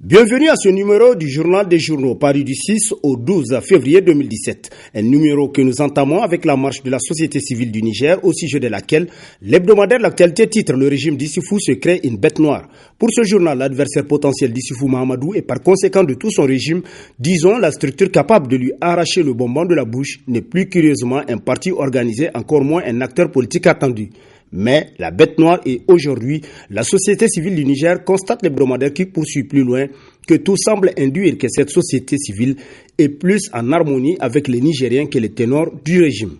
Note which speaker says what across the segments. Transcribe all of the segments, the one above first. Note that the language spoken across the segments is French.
Speaker 1: Bienvenue à ce numéro du Journal des Journaux, paru du 6 au 12 février 2017. Un numéro que nous entamons avec la marche de la société civile du Niger, au sujet de laquelle l'hebdomadaire L'Actualité titre « Le régime d'Issoufou se crée une bête noire ». Pour ce journal, l'adversaire potentiel d'Issoufou Mahamadou et par conséquent de tout son régime, disons la structure capable de lui arracher le bonbon de la bouche, n'est plus curieusement un parti organisé, encore moins un acteur politique attendu. Mais la bête noire est aujourd'hui la société civile du Niger, constate l'hebdomadaire qui poursuit plus loin que tout semble induire que cette société civile est plus en harmonie avec les Nigériens que les ténors du régime.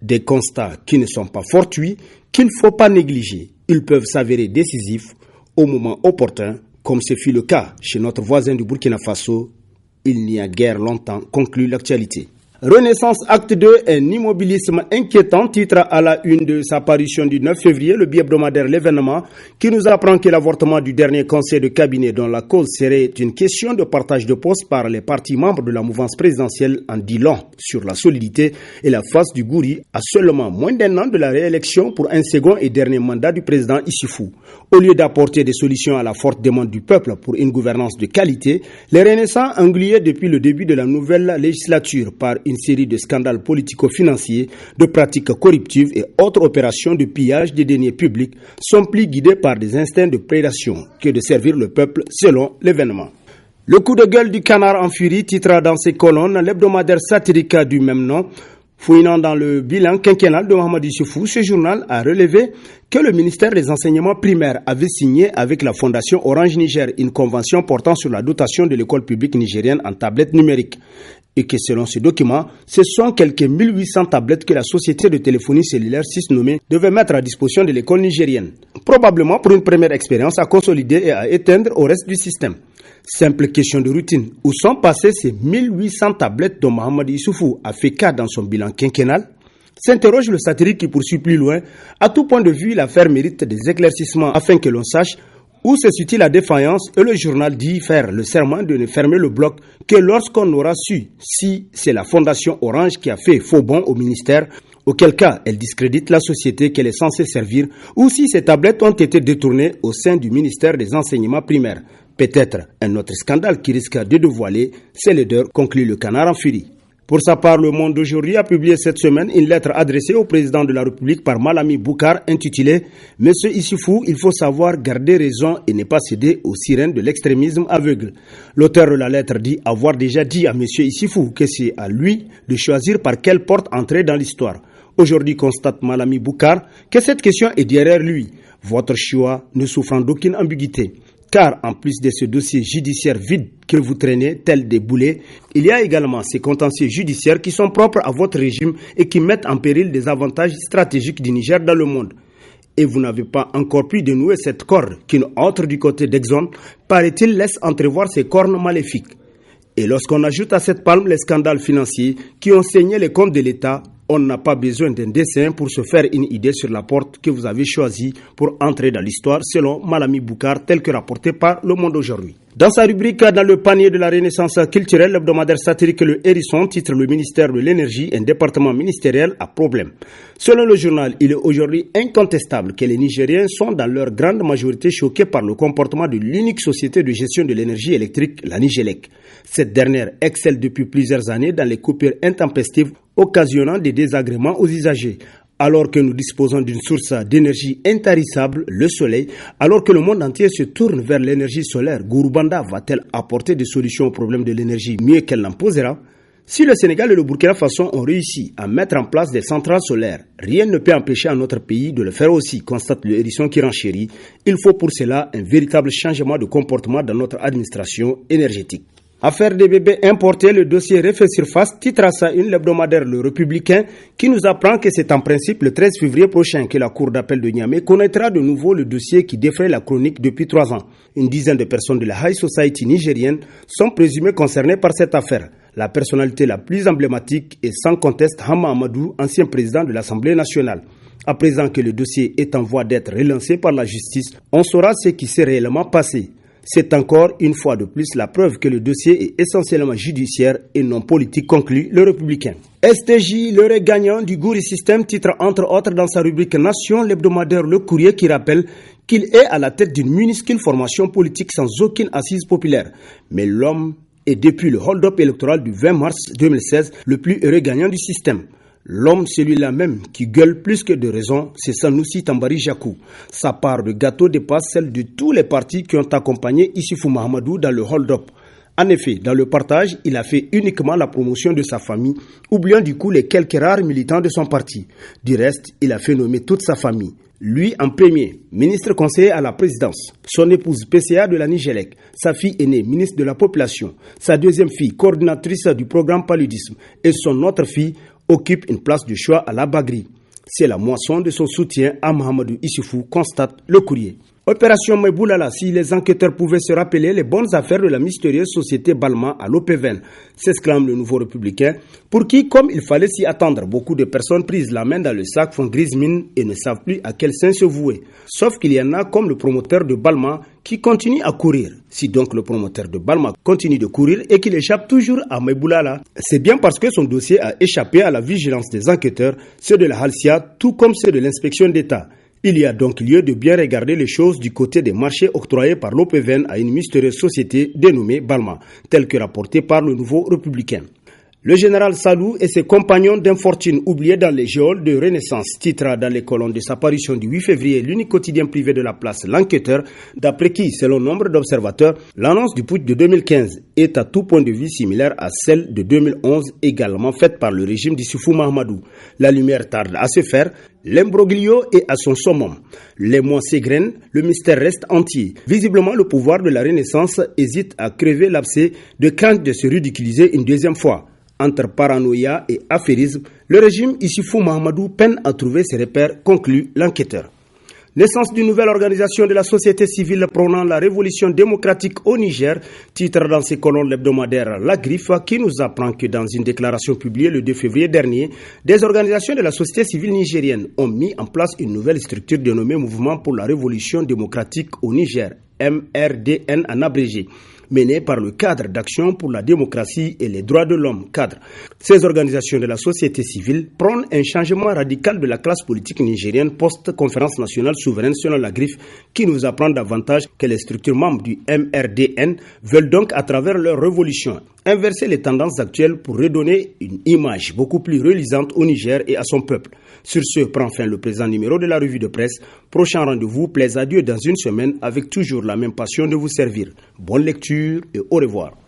Speaker 1: Des constats qui ne sont pas fortuits, qu'il ne faut pas négliger. Ils peuvent s'avérer décisifs au moment opportun, comme ce fut le cas chez notre voisin du Burkina Faso, il n'y a guère longtemps, conclut l'actualité. Renaissance acte 2, un immobilisme inquiétant, titre à la une de sa parution du 9 février, le bi-hebdomadaire L'événement, qui nous apprend que l'avortement du dernier conseil de cabinet dont la cause serait une question de partage de poste par les partis membres de la mouvance présidentielle en dit long sur la solidité et la face du Gouri à seulement moins d'un an de la réélection pour un second et dernier mandat du président Issoufou. Au lieu d'apporter des solutions à la forte demande du peuple pour une gouvernance de qualité, les Renaissants, englués depuis le début de la nouvelle législature par une série de scandales politico-financiers, de pratiques corruptives et autres opérations de pillage des deniers publics, sont plus guidés par des instincts de prédation que de servir le peuple selon l'événement. Le coup de gueule du canard en furie titre dans ses colonnes l'hebdomadaire satirique du même nom. Fouillant dans le bilan quinquennal de Mohamed Issoufou, ce journal a relevé que le ministère des Enseignements primaires avait signé avec la Fondation Orange Niger une convention portant sur la dotation de l'école publique nigérienne en tablettes numériques. Et que selon ce document, ce sont quelques 1800 tablettes que la société de téléphonie cellulaire nommée devait mettre à disposition de l'école nigérienne. Probablement pour une première expérience à consolider et à éteindre au reste du système. Simple question de routine. Où sont passées ces 1800 tablettes dont Mohamed Issoufou a fait cas dans son bilan quinquennal? S'interroge le satirique qui poursuit plus loin. À tout point de vue, l'affaire mérite des éclaircissements afin que l'on sache où se situe la défaillance, et le journal dit faire le serment de ne fermer le bloc que lorsqu'on aura su si c'est la Fondation Orange qui a fait faux bond au ministère, auquel cas elle discrédite la société qu'elle est censée servir, ou si ces tablettes ont été détournées au sein du ministère des Enseignements primaires. Peut-être un autre scandale qui risque de dévoiler ses leaders, conclut le canard en furie. Pour sa part, Le Monde d'aujourd'hui a publié cette semaine une lettre adressée au président de la République par Malami Boukar intitulée « Monsieur Issoufou, il faut savoir garder raison et ne pas céder aux sirènes de l'extrémisme aveugle ». L'auteur de la lettre dit avoir déjà dit à Monsieur Issoufou que c'est à lui de choisir par quelle porte entrer dans l'histoire. Aujourd'hui, constate Malami Boukar que cette question est derrière lui. Votre choix ne souffrant d'aucune ambiguïté. Car en plus de ce dossier judiciaire vide que vous traînez tel des boulets, il y a également ces contentieux judiciaires qui sont propres à votre régime et qui mettent en péril des avantages stratégiques du Niger dans le monde. Et vous n'avez pas encore pu dénouer cette corde qu'une autre du côté d'Exxon, paraît-il, laisse entrevoir ses cornes maléfiques. Et lorsqu'on ajoute à cette palme les scandales financiers qui ont saigné les comptes de l'État, on n'a pas besoin d'un dessin pour se faire une idée sur la porte que vous avez choisie pour entrer dans l'histoire, selon Malami Boukar, tel que rapporté par Le Monde aujourd'hui. Dans sa rubrique « Dans le panier de la Renaissance culturelle », l'hebdomadaire satirique Le Hérisson titre le ministère de l'Énergie, un département ministériel à problème. Selon le journal, il est aujourd'hui incontestable que les Nigériens sont dans leur grande majorité choqués par le comportement de l'unique société de gestion de l'énergie électrique, la Nigélec. Cette dernière excelle depuis plusieurs années dans les coupures intempestives, occasionnant des désagréments aux usagers. Alors que nous disposons d'une source d'énergie intarissable, le soleil, alors que le monde entier se tourne vers l'énergie solaire, Gouroubanda va-t-elle apporter des solutions au problème de l'énergie mieux qu'elle n'en posera? Si le Sénégal et le Burkina Faso ont réussi à mettre en place des centrales solaires, rien ne peut empêcher à notre pays de le faire aussi, constate le Hérisson qui renchérit. Il faut pour cela un véritable changement de comportement dans notre administration énergétique. Affaire des bébés importés, le dossier refait surface, titre à sa une l'hebdomadaire Le Républicain qui nous apprend que c'est en principe le 13 février prochain que la Cour d'appel de Niamey connaîtra de nouveau le dossier qui défraie la chronique depuis 3 ans. Une dizaine de personnes de la High Society nigérienne sont présumées concernées par cette affaire. La personnalité la plus emblématique est sans conteste Hama Amadou, ancien président de l'Assemblée nationale. À présent que le dossier est en voie d'être relancé par la justice, on saura ce qui s'est réellement passé. C'est encore une fois de plus la preuve que le dossier est essentiellement judiciaire et non politique, conclut le Républicain. STJ, l'heure gagnant du Gouri System, titre entre autres dans sa rubrique Nation, l'hebdomadaire Le Courrier qui rappelle qu'il est à la tête d'une minuscule formation politique sans aucune assise populaire. Mais l'homme est depuis le hold-up électoral du 20 mars 2016 le plus heureux gagnant du système. L'homme, celui-là même, qui gueule plus que de raison, c'est Sanoussi Tambari Jakou. Sa part de gâteau dépasse celle de tous les partis qui ont accompagné Issoufou Mahamadou dans le hold-up. En effet, dans le partage, il a fait uniquement la promotion de sa famille, oubliant du coup les quelques rares militants de son parti. Du reste, il a fait nommer toute sa famille. Lui en premier, ministre conseiller à la présidence, son épouse PCA de la Nigélec, sa fille aînée, ministre de la Population, sa deuxième fille, coordinatrice du programme Paludisme, et son autre fille occupe une place de choix à la Bagri. C'est la moisson de son soutien à Mahamadou Issoufou, constate le courrier. Opération Meboulala, si les enquêteurs pouvaient se rappeler les bonnes affaires de la mystérieuse société Balma à l'OPVN, s'exclame le nouveau républicain, pour qui, comme il fallait s'y attendre, beaucoup de personnes prises la main dans le sac font grise mine et ne savent plus à quel sein se vouer. Sauf qu'il y en a comme le promoteur de Balma qui continue à courir. Si donc le promoteur de Balma continue de courir et qu'il échappe toujours à Meboulala, c'est bien parce que son dossier a échappé à la vigilance des enquêteurs, ceux de la Halcia, tout comme ceux de l'inspection d'État. Il y a donc lieu de bien regarder les choses du côté des marchés octroyés par l'OPVN à une mystérieuse société dénommée Balma, telle que rapportée par le nouveau républicain. Le général Salou et ses compagnons d'infortune oubliés dans les geôles de Renaissance titrera dans les colonnes de sa parution du 8 février l'unique quotidien privé de la place L'Enquêteur, d'après qui, selon nombre d'observateurs, l'annonce du putsch de 2015 est à tout point de vue similaire à celle de 2011 également faite par le régime d'Issoufou Mahamadou. La lumière tarde à se faire, l'imbroglio est à son summum. Les mois s'égrènent, le mystère reste entier. Visiblement, le pouvoir de la Renaissance hésite à crever l'abcès de crainte de se ridiculiser une deuxième fois. Entre paranoïa et affairisme, le régime Issoufou Mahamadou peine à trouver ses repères, conclut l'enquêteur. Naissance d'une nouvelle organisation de la société civile prônant la révolution démocratique au Niger, titre dans ses colonnes hebdomadaires La Griffe, qui nous apprend que dans une déclaration publiée le 2 février dernier, des organisations de la société civile nigérienne ont mis en place une nouvelle structure dénommée Mouvement pour la révolution démocratique au Niger, MRDN en abrégé, menée par le cadre d'action pour la démocratie et les droits de l'homme, cadre. Ces organisations de la société civile prônent un changement radical de la classe politique nigérienne post-conférence nationale souveraine selon La Griffe, qui nous apprend davantage que les structures membres du MRDN veulent donc à travers leur révolution inverser les tendances actuelles pour redonner une image beaucoup plus reluisante au Niger et à son peuple. Sur ce, prend fin le présent numéro de la revue de presse. Prochain rendez-vous, plaise à Dieu dans une semaine avec toujours la même passion de vous servir. Bonne lecture et au revoir.